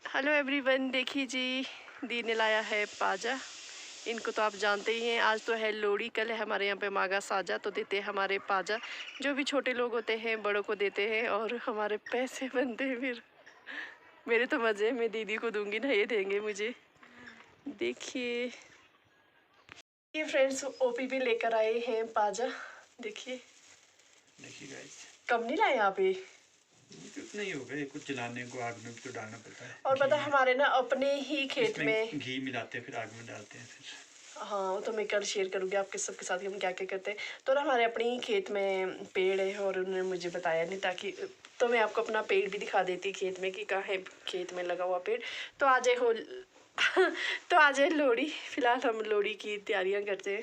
Hello everyone, देखिए जी, दी ने लाया है पाजा। इनको तो आप जानते ही हैं, आज तो है लोहड़ी, कल है हमारे यहाँ पे मागा साजा, तो देते हैं हमारे पाजा। जो भी छोटे लोग होते हैं बड़ों को देते हैं और हमारे पैसे बनते हैं। फिर मेरे तो मज़े, मैं दीदी को दूंगी ना, ये देंगे मुझे। देखिए ये फ्रेंड्स ओपी भी लेकर आए हैं पाजा। देखिए गाइस, कम नहीं लाए आप ये? उतना ही हो गया, कुछ जलाने को आग में भी तो डालना पड़ता है। और पता है हमारे ना अपने ही खेत में घी मिलाते हैं, फिर आग में डालते हैं फिर। हाँ, वो तो मैं कल शेयर करूँगी आपके सबके साथ कि हम क्या क्या करते हैं। तो ना हमारे अपने ही खेत में पेड़ है और उन्होंने मुझे बताया नहीं, ताकि तो मैं आपको अपना पेड़ भी दिखा देती खेत में कि कहाँ है खेत में लगा हुआ पेड़। तो आज है हो तो आज है लोहड़ी। फिलहाल हम लोहड़ी की तैयारियाँ करते हैं।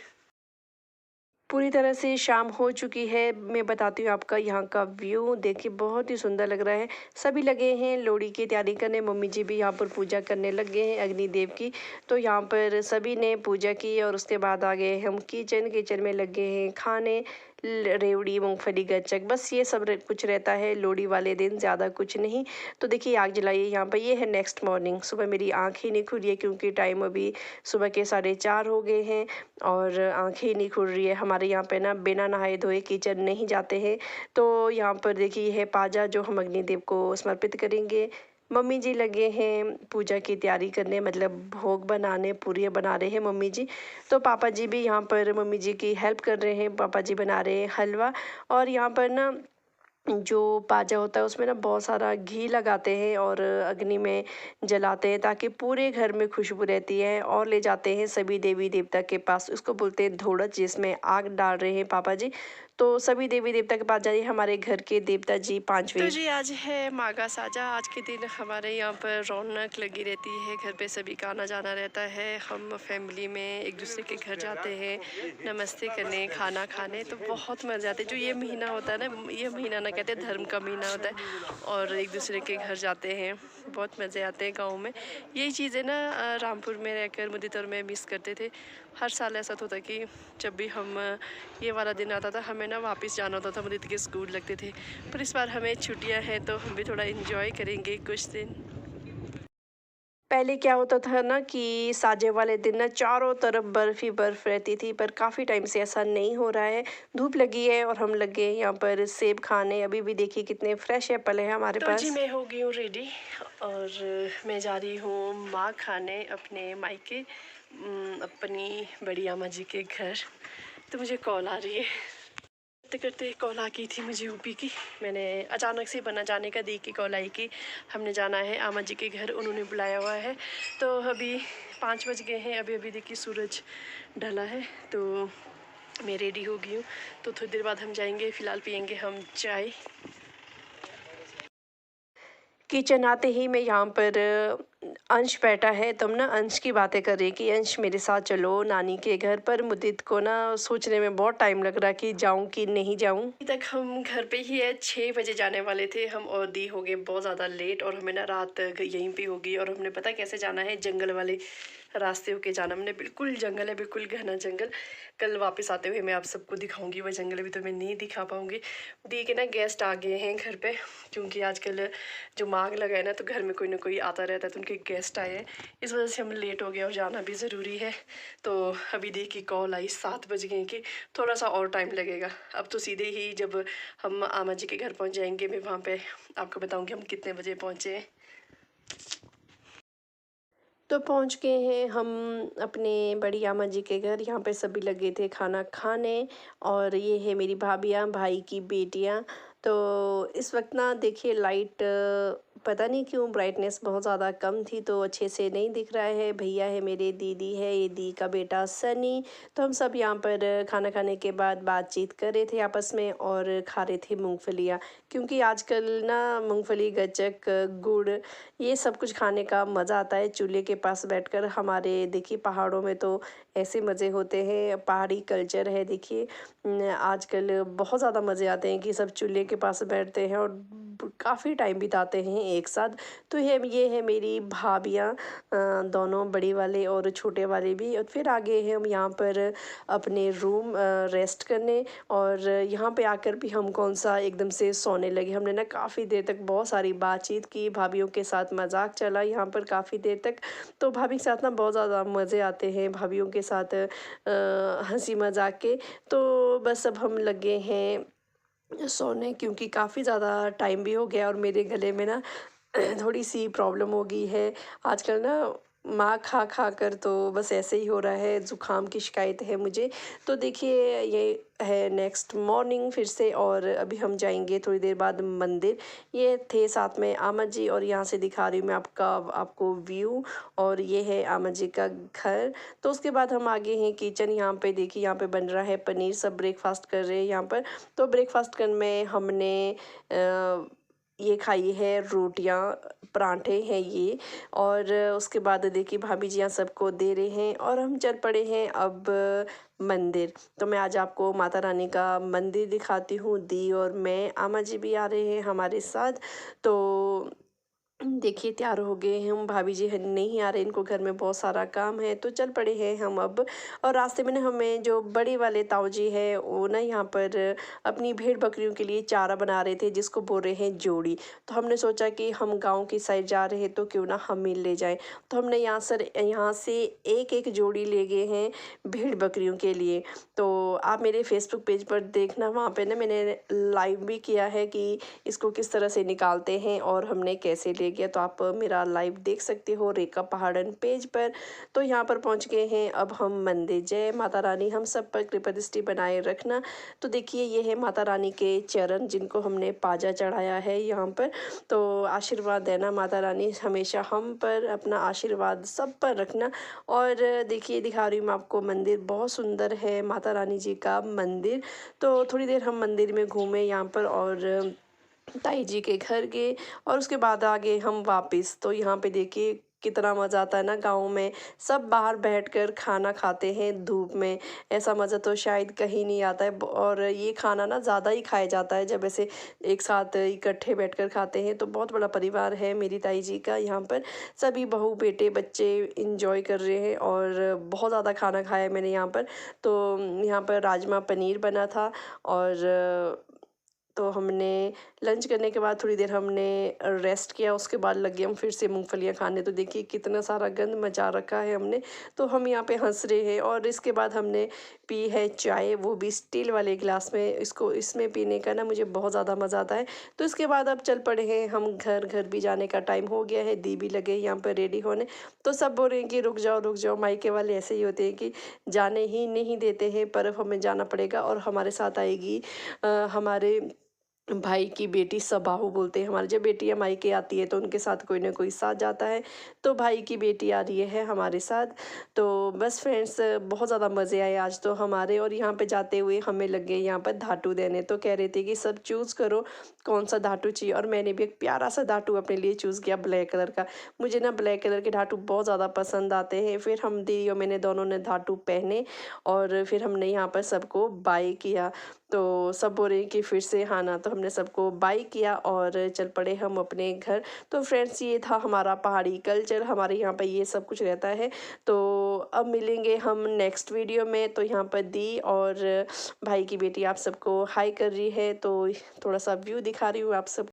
पूरी तरह से शाम हो चुकी है। मैं बताती हूँ आपका यहाँ का व्यू, देखिए बहुत ही सुंदर लग रहा है। सभी लगे हैं लोहड़ी की तैयारी करने। मम्मी जी भी यहाँ पर पूजा करने लग गए हैं अग्निदेव की। तो यहाँ पर सभी ने पूजा की और उसके बाद आ गए हम किचन में लग गए हैं खाने। रेवड़ी, मूंगफली, गच्चक, बस ये सब कुछ रहता है लोहड़ी वाले दिन, ज़्यादा कुछ नहीं। तो देखिए आग जलाइए यहाँ पर। ये है नेक्स्ट मॉर्निंग। सुबह मेरी आँख ही नहीं खुल रही है क्योंकि टाइम अभी सुबह के 4:30 हो गए हैं और आँखें ही नहीं खुल रही है। हमारे यहाँ पे ना बिना नहाए धोए किचन नहीं जाते हैं। तो यहाँ पर देखिए है पाजा जो हम अग्निदेव को समर्पित करेंगे। मम्मी जी लगे हैं पूजा की तैयारी करने, मतलब भोग बनाने, पूरियाँ बना रहे हैं मम्मी जी। तो पापा जी भी यहाँ पर मम्मी जी की हेल्प कर रहे हैं। पापा जी बना रहे हैं हलवा। और यहाँ पर ना जो पाजा होता है उसमें ना बहुत सारा घी लगाते हैं और अग्नि में जलाते हैं ताकि पूरे घर में खुशबू रहती है। और ले जाते हैं सभी देवी देवता के पास, उसको बोलते हैं धोड़च, जिसमें आग डाल रहे हैं पापा जी। तो सभी देवी देवता के पास जाइए, हमारे घर के देवता जी पांचवें। तो जी आज है मागा साजा। आज के दिन हमारे यहाँ पर रौनक लगी रहती है, घर पे सभी का आना जाना रहता है। हम फैमिली में एक दूसरे के घर जाते हैं नमस्ते करने, खाना खाने, तो बहुत मज़ा आता है। जो ये महीना होता है ना, ये महीना ना कहते हैं, धर्म का महीना होता है और एक दूसरे के घर जाते हैं, बहुत मज़े आते हैं गाँव में। यही चीज़ें ना रामपुर में रहकर मुदित और मैं मिस करते थे। हर साल ऐसा होता कि जब भी हम ये वाला दिन आता था, हमें ना वापस जाना होता था, मुदित के स्कूल लगते थे। पर इस बार हमें छुट्टियां हैं तो हम भी थोड़ा इन्जॉय करेंगे कुछ दिन। पहले क्या होता था ना कि साजे वाले दिन ना चारों तरफ बर्फ ही बर्फ रहती थी, पर काफ़ी टाइम से ऐसा नहीं हो रहा है। धूप लगी है और हम लगे हैं यहाँ पर सेब खाने। अभी भी देखिए कितने फ्रेश एप्पल है हमारे पास। जी मैं हो गई हूँ रेडी और मैं जा रही हूँ माँ खाने अपने मायके, अपनी बड़ी अम्मा जी के घर। तो मुझे कॉल आ रही है, करते करते कॉल आ गई थी मुझे ऊपी की। मैंने अचानक से बना जाने का दी की कॉल आई कि हमने जाना है आमा जी के घर, उन्होंने बुलाया हुआ है। तो अभी 5 बज गए हैं, अभी अभी देखिए सूरज ढला है। तो मैं रेडी हो गई हूँ, तो थोड़ी देर बाद हम जाएंगे। फ़िलहाल पियेंगे हम चाय। किचन आते ही मैं यहाँ पर अंश बैठा है, तुम ना अंश की बातें कर रही कि अंश मेरे साथ चलो नानी के घर पर। मुदित को ना सोचने में बहुत टाइम लग रहा कि जाऊँ कि नहीं जाऊँ। अभी तक हम घर पे ही है, 6 बजे जाने वाले थे हम और दी हो गए बहुत ज़्यादा लेट और हमें ना रात यहीं पे होगी। और हमने पता कैसे जाना है, जंगल वाले रास्ते होके जाना हमने। बिल्कुल जंगल है, बिल्कुल घना जंगल। कल वापस आते हुए मैं आप सबको दिखाऊंगी वो जंगल, अभी तो मैं नहीं दिखा पाऊंगी। दी के ना गेस्ट आ गए हैं घर पे, क्योंकि आजकल जो माघ लगा है ना, तो घर में कोई ना कोई आता रहता है, तो उनके गेस्ट आए हैं। इस वजह से हम लेट हो गए और जाना भी ज़रूरी है। तो अभी दी की कॉल आई 7 बज गए कि थोड़ा सा और टाइम लगेगा। अब तो सीधे ही जब हम आमा जी के घर पहुंच जाएंगे, मैं वहाँ पे आपको बताऊंगी हम कितने बजे पहुँचे हैं। तो पहुंच गए हैं हम अपने बड़ी अम्मा जी के घर। यहाँ पे सभी लगे थे खाना खाने और ये है मेरी भाभियाँ, भाई की बेटियाँ। तो इस वक्त ना देखिए लाइट पता नहीं क्यों ब्राइटनेस बहुत ज़्यादा कम थी तो अच्छे से नहीं दिख रहा है। भैया है मेरे, दीदी है, ये दी का बेटा सनी। तो हम सब यहाँ पर खाना खाने के बाद बातचीत कर रहे थे आपस में और खा रहे थे मूंगफलियाँ, क्योंकि आजकल ना मूंगफली, गच्चक, गुड़, ये सब कुछ खाने का मज़ा आता है चूल्हे के पास बैठकर। हमारे देखिए पहाड़ों में तो ऐसे मज़े होते हैं, पहाड़ी कल्चर है। देखिए आजकल बहुत ज़्यादा मज़े आते हैं कि सब चूल्हे के पास बैठते हैं और काफ़ी टाइम बिताते हैं एक साथ। तो ये है मेरी भाभियाँ, दोनों बड़ी वाले और छोटे वाले भी। और फिर आगे हम यहाँ पर अपने रूम रेस्ट करने, और यहाँ पे आकर भी हम कौन सा एकदम से सोने लगे। हमने ना काफ़ी देर तक बहुत सारी बातचीत की, भाभीियों के साथ मजाक चला यहाँ पर काफ़ी देर तक। तो भाभी के साथ ना बहुत ज़्यादा मज़े आते हैं भाभीियों के साथ हंसी मजाक के। तो बस अब हम लगे हैं सोने, क्योंकि काफ़ी ज़्यादा टाइम भी हो गया और मेरे गले में ना थोड़ी सी प्रॉब्लम हो गई है आजकल ना, माँ खा खा कर तो बस ऐसे ही हो रहा है, ज़ुकाम की शिकायत है मुझे। तो देखिए ये है नेक्स्ट मॉर्निंग फिर से, और अभी हम जाएंगे थोड़ी देर बाद मंदिर। ये थे साथ में आमद जी, और यहाँ से दिखा रही हूँ मैं आपको व्यू, और ये है आमद जी का घर। तो उसके बाद हम आगे हैं किचन। यहाँ पे देखिए यहाँ पे बन रहा है पनीर, सब ब्रेकफास्ट कर रहे हैं यहाँ पर। तो ब्रेकफास्ट करने में हमने ये खाई है रोटियां, पराठे हैं ये। और उसके बाद देखिए भाभी जी यहाँ सबको दे रहे हैं, और हम चल पड़े हैं अब मंदिर। तो मैं आज आपको माता रानी का मंदिर दिखाती हूँ। दी और मैं, आमा जी भी आ रहे हैं हमारे साथ। तो देखिए तैयार हो गए हम, भाभी जी नहीं आ रहे, इनको घर में बहुत सारा काम है। तो चल पड़े हैं हम अब। और रास्ते में ना हमें जो बड़े वाले ताऊ जी है वो ना यहाँ पर अपनी भेड़ बकरियों के लिए चारा बना रहे थे, जिसको बोल रहे हैं जोड़ी। तो हमने सोचा कि हम गांव की साइड जा रहे हैं तो क्यों ना हम मिल ले जाएं। तो हमने यहाँ से एक एक जोड़ी ले गए हैं भेड़ बकरियों के लिए। तो आप मेरे फेसबुक पेज पर देखना, वहाँ पे ना मैंने लाइव भी किया है कि इसको किस तरह से निकालते हैं और हमने कैसे ले गया। तो आप मेरा लाइव देख सकते हो रेखा पहाड़न पेज पर। तो यहाँ पर पहुँच गए हैं अब हम मंदिर। जय माता रानी, हम सब पर कृपा दृष्टि बनाए रखना। तो देखिए ये है माता रानी के चरण, जिनको हमने पाजा चढ़ाया है यहाँ पर। तो आशीर्वाद देना माता रानी, हमेशा हम पर अपना आशीर्वाद सब पर रखना। और देखिए दिखा रही हूँ मैं आपको मंदिर, बहुत सुंदर है माता रानी जी का मंदिर। तो थोड़ी देर हम मंदिर में घूमे यहाँ पर, और ताई जी के घर गए, और उसके बाद आ गए हम वापस। तो यहाँ पे देखिए कितना मज़ा आता है ना गाँव में, सब बाहर बैठकर खाना खाते हैं धूप में। ऐसा मज़ा तो शायद कहीं नहीं आता है। और ये खाना ना ज़्यादा ही खाया जाता है जब ऐसे एक साथ इकट्ठे बैठकर खाते हैं। तो बहुत बड़ा परिवार है मेरी ताई जी का यहाँ पर, सभी बहू बेटे बच्चे इंजॉय कर रहे हैं, और बहुत ज़्यादा खाना खाया मैंने यहाँ पर। तो यहाँ पर राजमा पनीर बना था, और तो हमने लंच करने के बाद थोड़ी देर हमने रेस्ट किया, उसके बाद लगे हम फिर से मूंगफलियां खाने। तो देखिए कितना सारा गंद मचा रखा है हमने। तो हम यहाँ पे हंस रहे हैं, और इसके बाद हमने पी है चाय, वो भी स्टील वाले गिलास में। इसमें पीने का ना मुझे बहुत ज़्यादा मज़ा आता है। तो इसके बाद अब चल पड़े हैं हम घर भी जाने का टाइम हो गया है। दी भी लगे यहाँ पर रेडी होने। तो सब बोल रहे हैं कि रुक जाओ, मायके वाले ऐसे ही होते हैं कि जाने ही नहीं देते हैं, पर अब हमें जाना पड़ेगा। और हमारे साथ आएगी हमारे भाई की बेटी, सबाहू बोलते हैं हमारे। जब बेटियां मायके आती है तो उनके साथ कोई ना कोई साथ जाता है। तो भाई की बेटी आ रही है हमारे साथ। तो बस फ्रेंड्स बहुत ज़्यादा मज़े आए आज तो हमारे। और यहाँ पे जाते हुए हमें लग गए यहाँ पर धातु देने। तो कह रहे थे कि सब चूज़ करो कौन सा धातु चाहिए, और मैंने भी एक प्यारा सा धातु अपने लिए चूज़ किया ब्लैक कलर का। मुझे ना ब्लैक कलर के धातु बहुत ज़्यादा पसंद आते हैं। फिर हम दी और मैंने दोनों ने धातु पहने, और फिर हमने यहाँ पर सबको बाय किया। तो सब बोल रहे हैं कि फिर से हाँ ना। तो हमने सबको बाय किया और चल पड़े हम अपने घर। तो फ्रेंड्स ये था हमारा पहाड़ी कल्चर, हमारे यहाँ पर ये सब कुछ रहता है। तो अब मिलेंगे हम नेक्स्ट वीडियो में। तो यहाँ पर दी और भाई की बेटी आप सबको हाय कर रही है, तो थोड़ा सा व्यू दिखा रही हूँ आप सब।